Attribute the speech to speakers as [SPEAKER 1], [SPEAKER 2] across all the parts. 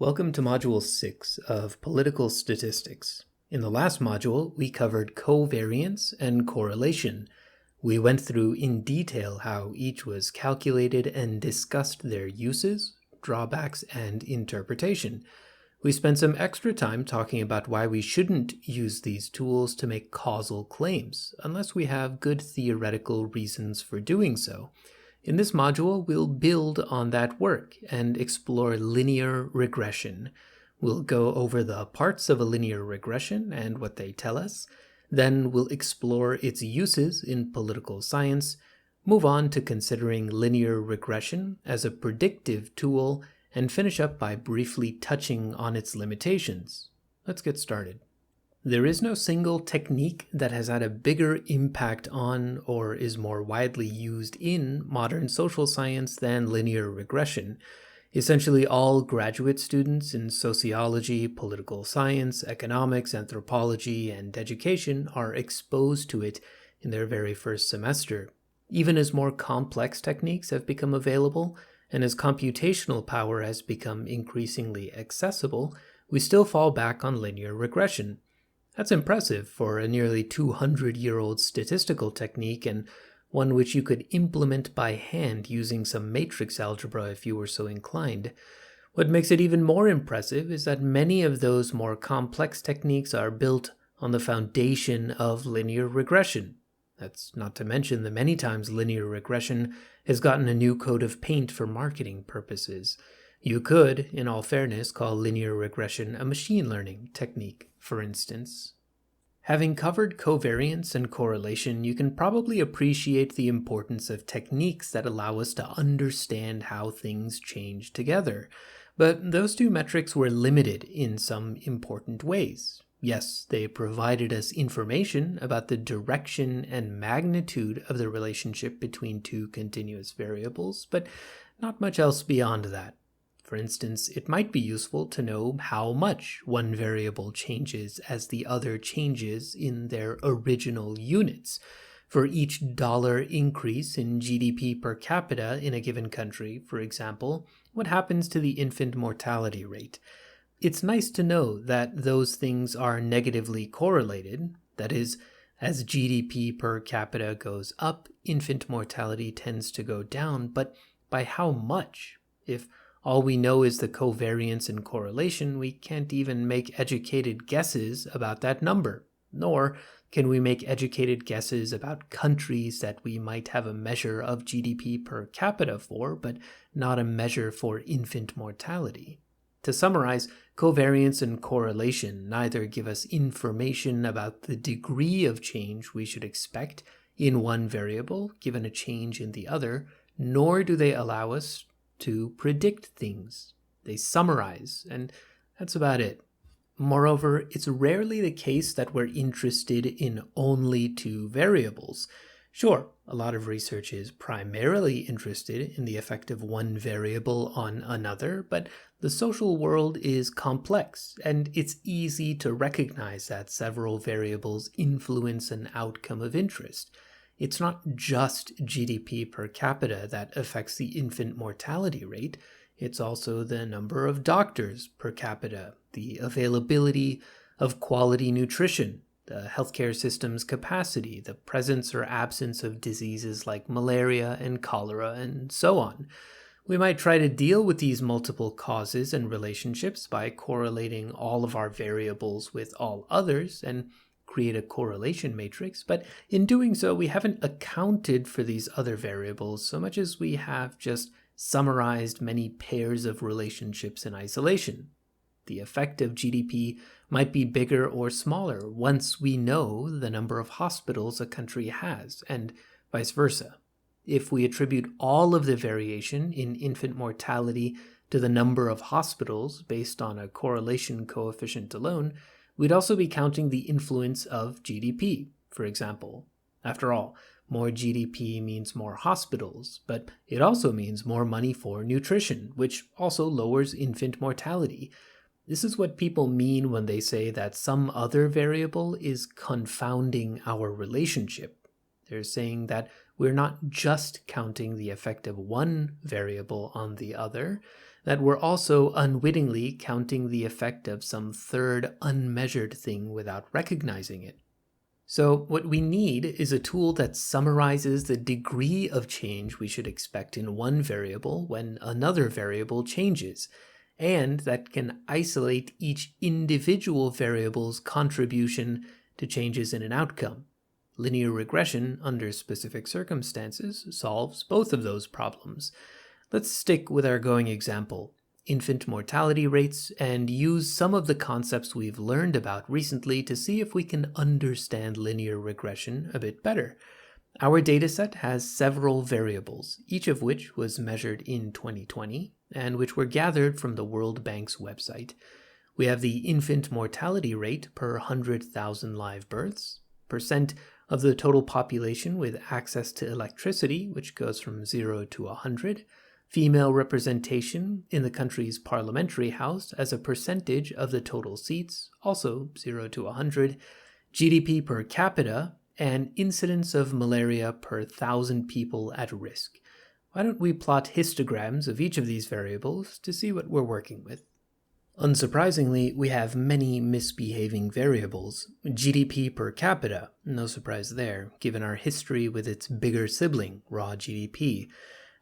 [SPEAKER 1] Welcome to Module 6 of Political Statistics. In the last module, we covered covariance and correlation. We went through in detail how each was calculated and discussed their uses, drawbacks, and interpretation. We spent some extra time talking about why we shouldn't use these tools to make causal claims, unless we have good theoretical reasons for doing so. In this module, we'll build on that work and explore linear regression. We'll go over the parts of a linear regression and what they tell us. Then we'll explore its uses in political science, move on to considering linear regression as a predictive tool, and finish up by briefly touching on its limitations. Let's get started. There is no single technique that has had a bigger impact on or is more widely used in modern social science than linear regression. Essentially, all graduate students in sociology, political science, economics, anthropology, and education are exposed to it in their very first semester. Even as more complex techniques have become available, and as computational power has become increasingly accessible, we still fall back on linear regression. That's impressive for a nearly 200-year-old statistical technique and one which you could implement by hand using some matrix algebra if you were so inclined. What makes it even more impressive is that many of those more complex techniques are built on the foundation of linear regression. That's not to mention the many times linear regression has gotten a new coat of paint for marketing purposes. You could, in all fairness, call linear regression a machine learning technique, for instance. Having covered covariance and correlation, you can probably appreciate the importance of techniques that allow us to understand how things change together. But those two metrics were limited in some important ways. Yes, they provided us information about the direction and magnitude of the relationship between two continuous variables, but not much else beyond that. For instance, it might be useful to know how much one variable changes as the other changes in their original units. For each dollar increase in GDP per capita in a given country, for example, what happens to the infant mortality rate? It's nice to know that those things are negatively correlated. That is, as GDP per capita goes up, infant mortality tends to go down, but by how much? If all we know is the covariance and correlation, we can't even make educated guesses about that number. Nor can we make educated guesses about countries that we might have a measure of GDP per capita for, but not a measure for infant mortality. To summarize, covariance and correlation neither give us information about the degree of change we should expect in one variable given a change in the other, nor do they allow us to predict things. They summarize, and that's about it. Moreover, it's rarely the case that we're interested in only two variables. Sure, a lot of research is primarily interested in the effect of one variable on another, but the social world is complex, and it's easy to recognize that several variables influence an outcome of interest. It's not just GDP per capita that affects the infant mortality rate. It's also the number of doctors per capita, the availability of quality nutrition, the healthcare system's capacity, the presence or absence of diseases like malaria and cholera, and so on. We might try to deal with these multiple causes and relationships by correlating all of our variables with all others and create a correlation matrix, but in doing so, we haven't accounted for these other variables so much as we have just summarized many pairs of relationships in isolation. The effect of GDP might be bigger or smaller once we know the number of hospitals a country has, and vice versa. If we attribute all of the variation in infant mortality to the number of hospitals based on a correlation coefficient alone, we'd also be counting the influence of GDP, for example. After all, more GDP means more hospitals, but it also means more money for nutrition, which also lowers infant mortality. This is what people mean when they say that some other variable is confounding our relationship. They're saying that we're not just counting the effect of one variable on the other, that we're also unwittingly counting the effect of some third unmeasured thing without recognizing it. So what we need is a tool that summarizes the degree of change we should expect in one variable when another variable changes, and that can isolate each individual variable's contribution to changes in an outcome. Linear regression, under specific circumstances, solves both of those problems. Let's stick with our going example, infant mortality rates, and use some of the concepts we've learned about recently to see if we can understand linear regression a bit better. Our dataset has several variables, each of which was measured in 2020 and which were gathered from the World Bank's website. We have the infant mortality rate per 100,000 live births, percent of the total population with access to electricity, which goes from 0 to 100, female representation in the country's parliamentary house as a percentage of the total seats, also 0 to 100, GDP per capita, and incidence of malaria per 1,000 people at risk. Why don't we plot histograms of each of these variables to see what we're working with? Unsurprisingly, we have many misbehaving variables. GDP per capita, no surprise there, given our history with its bigger sibling, raw GDP.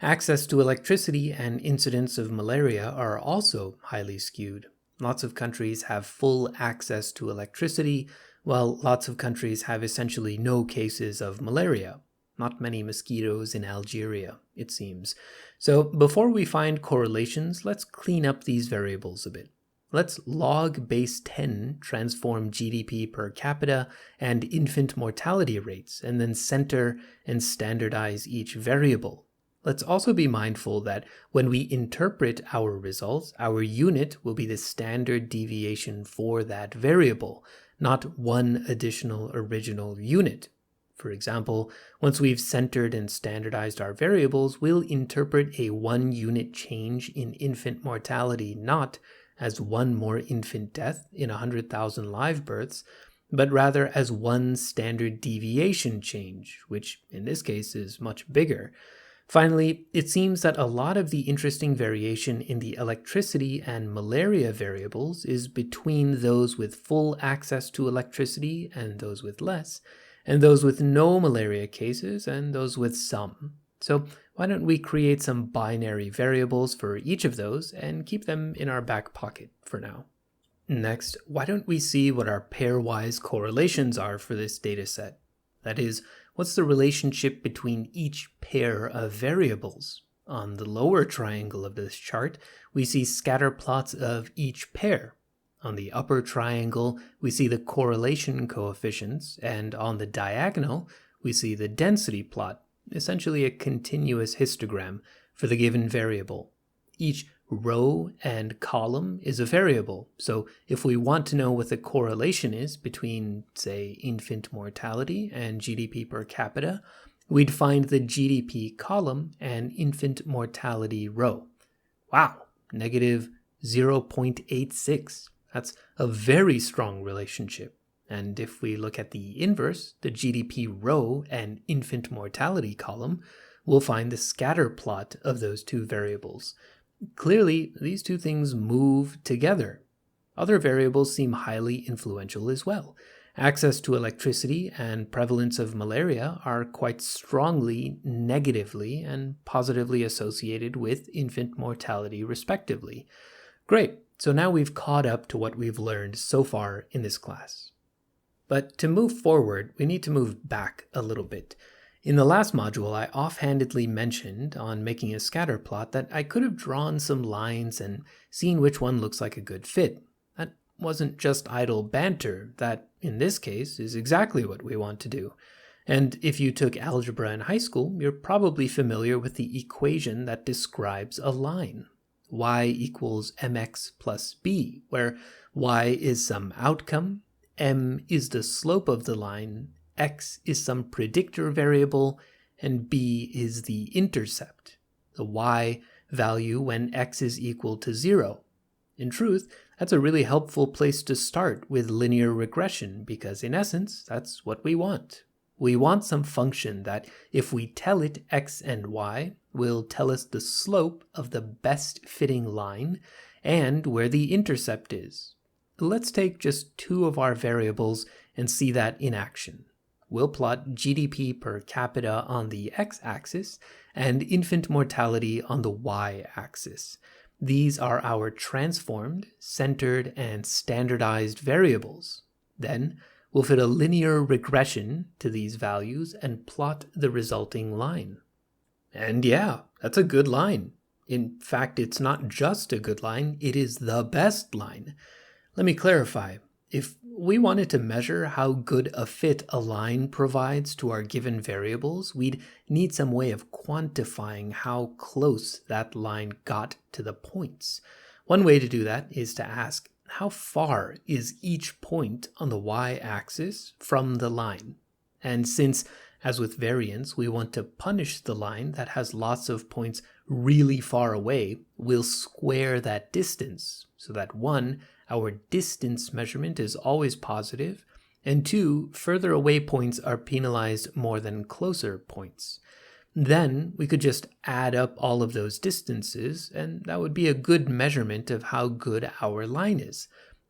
[SPEAKER 1] Access to electricity and incidence of malaria are also highly skewed. Lots of countries have full access to electricity, while lots of countries have essentially no cases of malaria. Not many mosquitoes in Algeria, it seems. So before we find correlations, let's clean up these variables a bit. Let's log base 10 transform GDP per capita and infant mortality rates, and then center and standardize each variable. Let's also be mindful that when we interpret our results, our unit will be the standard deviation for that variable, not one additional original unit. For example, once we've centered and standardized our variables, we'll interpret a 1-unit change in infant mortality not as one more infant death in 100,000 live births, but rather as one standard deviation change, which in this case is much bigger. Finally, it seems that a lot of the interesting variation in the electricity and malaria variables is between those with full access to electricity and those with less, and those with no malaria cases and those with some. So why don't we create some binary variables for each of those and keep them in our back pocket for now. Next, why don't we see what our pairwise correlations are for this dataset? That is, what's the relationship between each pair of variables? On the lower triangle of this chart, we see scatter plots of each pair. On the upper triangle, we see the correlation coefficients, and on the diagonal, we see the density plot, essentially a continuous histogram for the given variable. Each row and column is a variable, so if we want to know what the correlation is between, say, infant mortality and GDP per capita, we'd find the GDP column and infant mortality row. Wow, negative 0.86. That's a very strong relationship. And if we look at the inverse, the GDP row and infant mortality column, we'll find the scatter plot of those two variables. Clearly, these two things move together. Other variables seem highly influential as well. Access to electricity and prevalence of malaria are quite strongly negatively and positively associated with infant mortality, respectively. Great, so now we've caught up to what we've learned so far in this class. But to move forward, we need to move back a little bit. In the last module, I offhandedly mentioned on making a scatter plot that I could have drawn some lines and seen which one looks like a good fit. That wasn't just idle banter. That, in this case, is exactly what we want to do. And if you took algebra in high school, you're probably familiar with the equation that describes a line. Y equals mx plus b, where y is some outcome, m is the slope of the line, x is some predictor variable, and b is the intercept, the y value when x is equal to 0. In truth, that's a really helpful place to start with linear regression because, in essence, that's what we want. We want some function that, if we tell it x and y, will tell us the slope of the best fitting line and where the intercept is. Let's take just two of our variables and see that in action. We'll plot GDP per capita on the x-axis and infant mortality on the y-axis. These are our transformed, centered, and standardized variables. Then, we'll fit a linear regression to these values and plot the resulting line. And yeah, that's a good line. In fact, it's not just a good line, it is the best line. Let me clarify. If we wanted to measure how good a fit a line provides to our given variables, we'd need some way of quantifying how close that line got to the points. One way to do that is to ask, how far is each point on the y-axis from the line? And since, as with variance, we want to punish the line that has lots of points really far away, we'll square that distance so that 1, our distance measurement is always positive, and 2, further away points are penalized more than closer points. Then we could just add up all of those distances, and that would be a good measurement of how good our line is.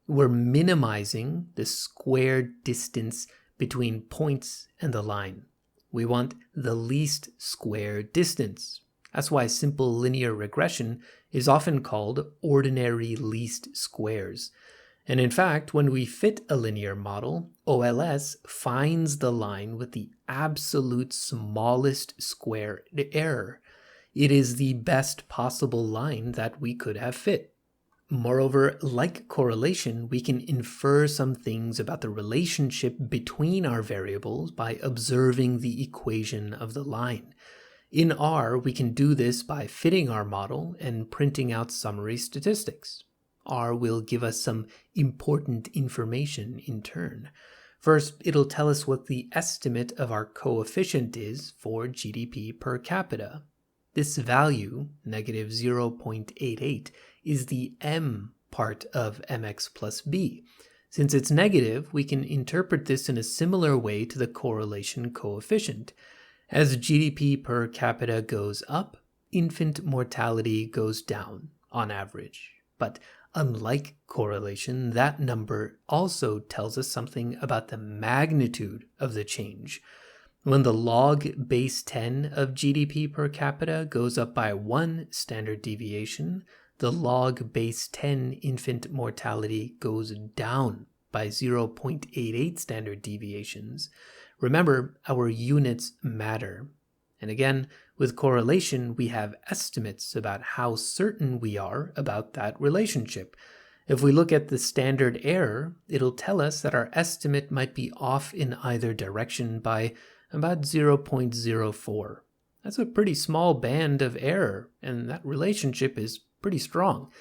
[SPEAKER 1] We're minimizing the squared distance between points and the line. We want the least square distance. That's why simple linear regression is often called ordinary least squares. And in fact, when we fit a linear model, OLS finds the line with the absolute smallest square error. It is the best possible line that we could have fit. Moreover, like correlation, we can infer some things about the relationship between our variables by observing the equation of the line. In R, we can do this by fitting our model and printing out summary statistics. R will give us some important information in turn. First, it'll tell us what the estimate of our coefficient is for GDP per capita. This value, negative 0.88, is the m part of mx plus b. Since it's negative, we can interpret this in a similar way to the correlation coefficient. As GDP per capita goes up, infant mortality goes down on average. But unlike correlation, that number also tells us something about the magnitude of the change. When the log base 10 of GDP per capita goes up by 1 standard deviation, the log base 10 infant mortality goes down by 0.88 standard deviations. Remember, our units matter. And again, with correlation, we have estimates about how certain we are about that relationship. If we look at the standard error, it'll tell us that our estimate might be off in either direction by about 0.04. That's a pretty small band of error, and that relationship is pretty strong.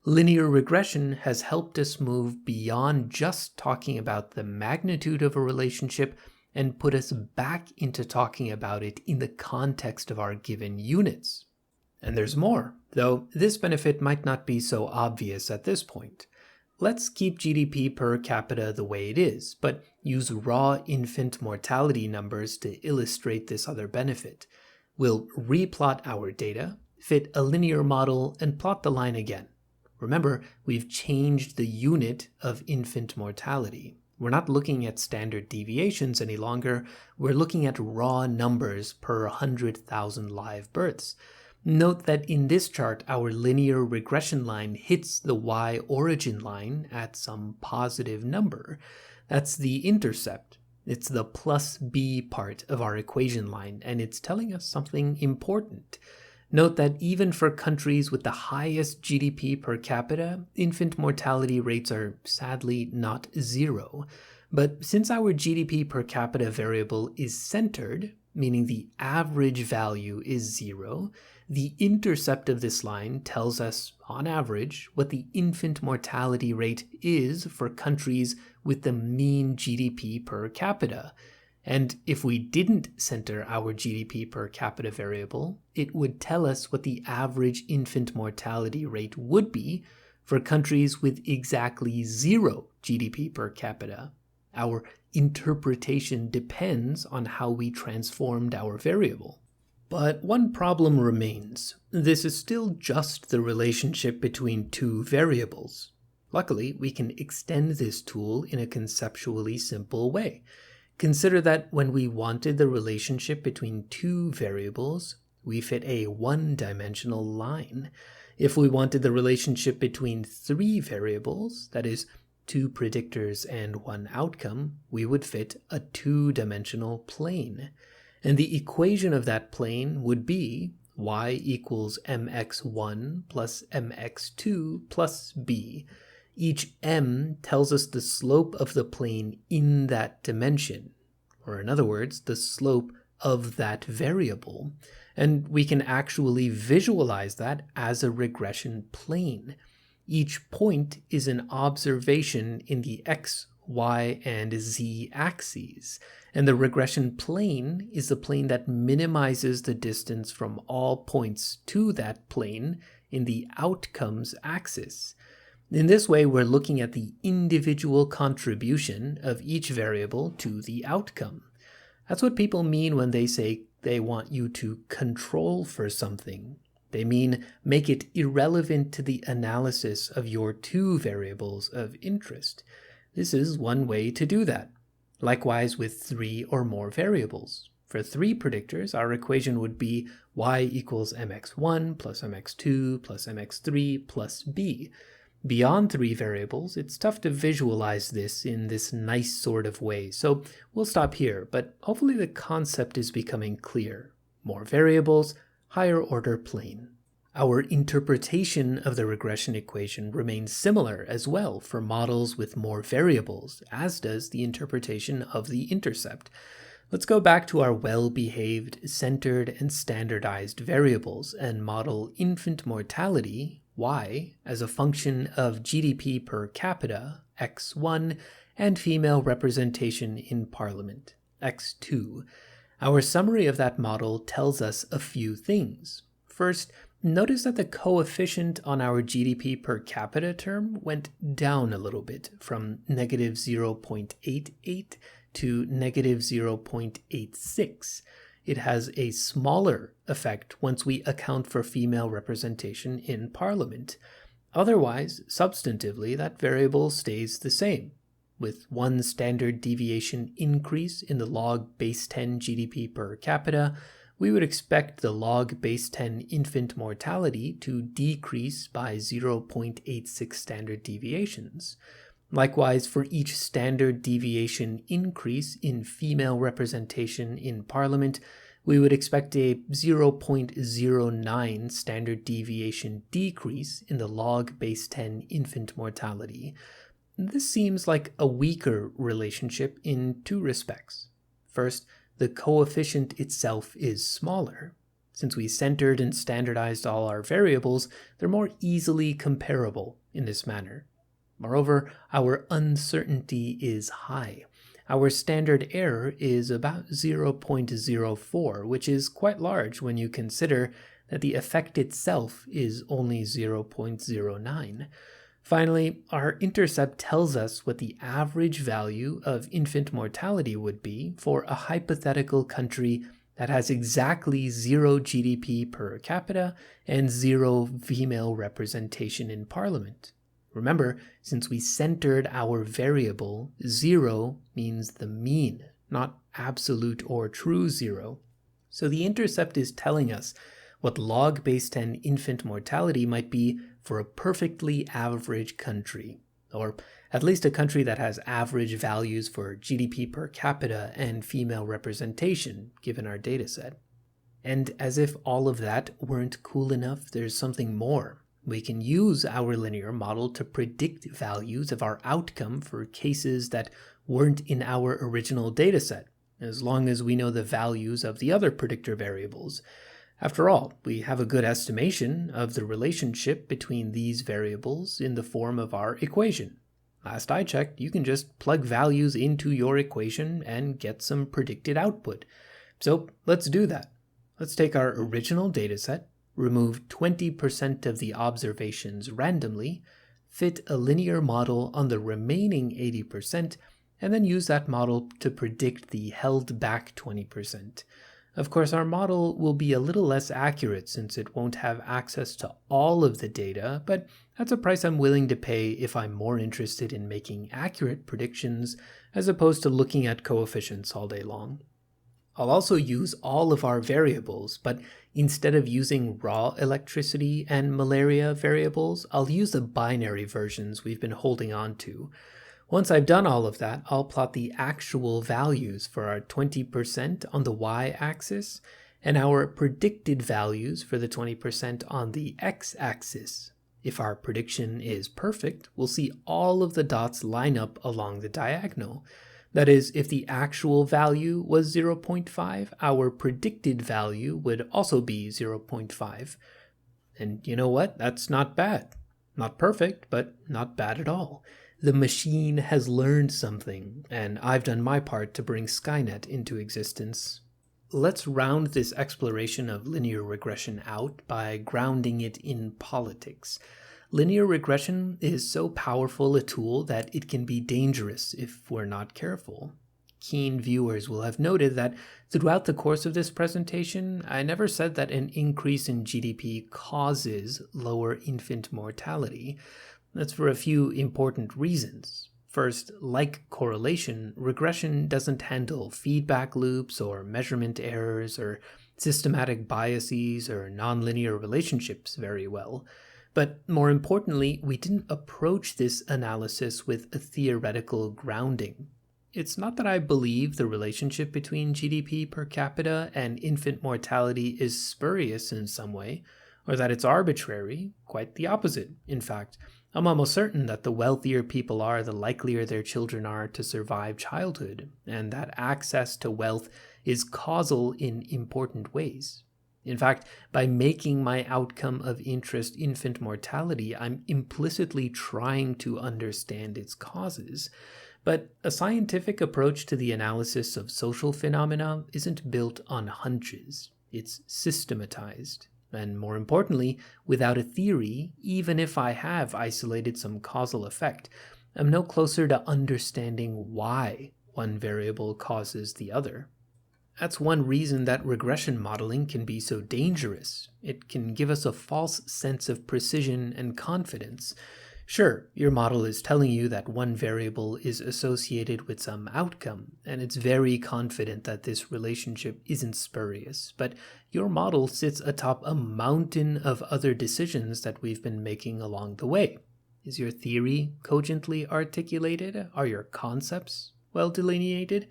[SPEAKER 1] Linear regression has helped us move beyond just talking about the magnitude of a relationship and put us back into talking about it in the context of our given units. And there's more, though this benefit might not be so obvious at this point. Let's keep GDP per capita the way it is, but use raw infant mortality numbers to illustrate this other benefit. We'll replot our data, fit a linear model, and plot the line again. Remember, we've changed the unit of infant mortality. We're not looking at standard deviations any longer. We're looking at raw numbers per 100,000 live births. Note that in this chart, our linear regression line hits the y origin line at some positive number. That's the intercept. It's the plus b part of our equation line, and it's telling us something important. Note that even for countries with the highest GDP per capita, infant mortality rates are sadly not 0. But since our GDP per capita variable is centered, meaning the average value is 0, the intercept of this line tells us, on average, what the infant mortality rate is for countries with the mean GDP per capita. And if we didn't center our GDP per capita variable, it would tell us what the average infant mortality rate would be for countries with exactly 0 GDP per capita. Our interpretation depends on how we transformed our variable. But one problem remains. This is still just the relationship between two variables. Luckily, we can extend this tool in a conceptually simple way. Consider that when we wanted the relationship between two variables, we fit a one-dimensional line. If we wanted the relationship between three variables, that is, two predictors and one outcome, we would fit a two-dimensional plane. And the equation of that plane would be y equals mx1 plus mx2 plus b. Each m tells us the slope of the plane in that dimension, or in other words, the slope of that variable. And we can actually visualize that as a regression plane. Each point is an observation in the x, y, and z axes, and the regression plane is the plane that minimizes the distance from all points to that plane in the outcomes axis. In this way, we're looking at the individual contribution of each variable to the outcome. That's what people mean when they say they want you to control for something. They mean make it irrelevant to the analysis of your two variables of interest. This is one way to do that. Likewise with three or more variables. For three predictors, our equation would be y equals mx1 plus mx2 plus mx3 plus b. Beyond three variables, it's tough to visualize this in this nice sort of way, so we'll stop here, but hopefully the concept is becoming clear. More variables, higher order plane. Our interpretation of the regression equation remains similar as well for models with more variables, as does the interpretation of the intercept. Let's go back to our well-behaved, centered, and standardized variables and model infant mortality, y, as a function of GDP per capita, x1, and female representation in parliament, x2. Our summary of that model tells us a few things. First, notice that the coefficient on our GDP per capita term went down a little bit, from negative 0.88 to negative 0.86. It has a smaller effect once we account for female representation in parliament. Otherwise, substantively, that variable stays the same. With one standard deviation increase in the log base 10 GDP per capita, we would expect the log base 10 infant mortality to decrease by 0.86 standard deviations. Likewise, for each standard deviation increase in female representation in parliament, we would expect a 0.09 standard deviation decrease in the log base 10 infant mortality. This seems like a weaker relationship in two respects. First, the coefficient itself is smaller. Since we centered and standardized all our variables, they're more easily comparable in this manner. Moreover, our uncertainty is high. Our standard error is about 0.04, which is quite large when you consider that the effect itself is only 0.09. Finally, our intercept tells us what the average value of infant mortality would be for a hypothetical country that has exactly 0 GDP per capita and 0 female representation in parliament. Remember, since we centered our variable, 0 means the mean, not absolute or true 0. So the intercept is telling us what log base 10 infant mortality might be for a perfectly average country, or at least a country that has average values for GDP per capita and female representation, given our dataset. And as if all of that weren't cool enough, there's something more. We can use our linear model to predict values of our outcome for cases that weren't in our original dataset, as long as we know the values of the other predictor variables. After all, we have a good estimation of the relationship between these variables in the form of our equation. Last I checked, you can just plug values into your equation and get some predicted output. So let's do that. Let's take our original dataset, remove 20% of the observations randomly, fit a linear model on the remaining 80%, and then use that model to predict the held back 20%. Of course, our model will be a little less accurate since it won't have access to all of the data, but that's a price I'm willing to pay if I'm more interested in making accurate predictions as opposed to looking at coefficients all day long. I'll also use all of our variables, but instead of using raw electricity and malaria variables, I'll use the binary versions we've been holding on to. Once I've done all of that, I'll plot the actual values for our 20% on the y-axis and our predicted values for the 20% on the x-axis. If our prediction is perfect, we'll see all of the dots line up along the diagonal. That is, if the actual value was 0.5, our predicted value would also be 0.5. And you know what? That's not bad. Not perfect, but not bad at all. The machine has learned something, and I've done my part to bring Skynet into existence. Let's round this exploration of linear regression out by grounding it in politics. Linear regression is so powerful a tool that it can be dangerous if we're not careful. Keen viewers will have noted that throughout the course of this presentation, I never said that an increase in GDP causes lower infant mortality. That's for a few important reasons. First, like correlation, regression doesn't handle feedback loops or measurement errors or systematic biases or nonlinear relationships very well. But more importantly, we didn't approach this analysis with a theoretical grounding. It's not that I believe the relationship between GDP per capita and infant mortality is spurious in some way, or that it's arbitrary. Quite the opposite, in fact. I'm almost certain that the wealthier people are, the likelier their children are to survive childhood, and that access to wealth is causal in important ways. In fact, by making my outcome of interest infant mortality, I'm implicitly trying to understand its causes. But a scientific approach to the analysis of social phenomena isn't built on hunches. It's systematized. And more importantly, without a theory, even if I have isolated some causal effect, I'm no closer to understanding why one variable causes the other. That's one reason that regression modeling can be so dangerous. It can give us a false sense of precision and confidence. Sure, your model is telling you that one variable is associated with some outcome, and it's very confident that this relationship isn't spurious, but your model sits atop a mountain of other decisions that we've been making along the way. Is your theory cogently articulated? Are your concepts well delineated?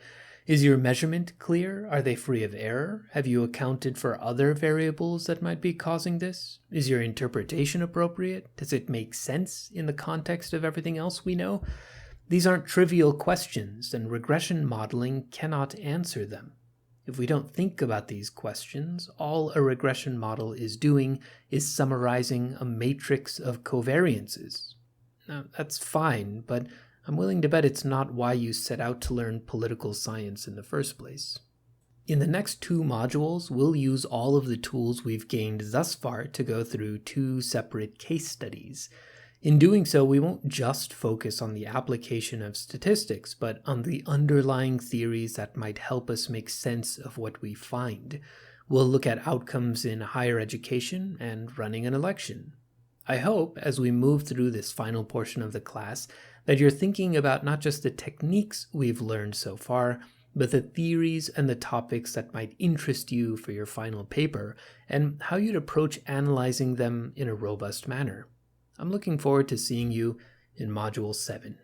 [SPEAKER 1] Is your measurement clear? Are they free of error? Have you accounted for other variables that might be causing this? Is your interpretation appropriate? Does it make sense in the context of everything else we know? These aren't trivial questions, and regression modeling cannot answer them. If we don't think about these questions, all a regression model is doing is summarizing a matrix of covariances. Now, that's fine, but I'm willing to bet it's not why you set out to learn political science in the first place. In the next 2 modules, we'll use all of the tools we've gained thus far to go through 2 separate case studies. In doing so, we won't just focus on the application of statistics, but on the underlying theories that might help us make sense of what we find. We'll look at outcomes in higher education and running an election. I hope, as we move through this final portion of the class, that you're thinking about not just the techniques we've learned so far, but the theories and the topics that might interest you for your final paper, and how you'd approach analyzing them in a robust manner. I'm looking forward to seeing you in Module 7.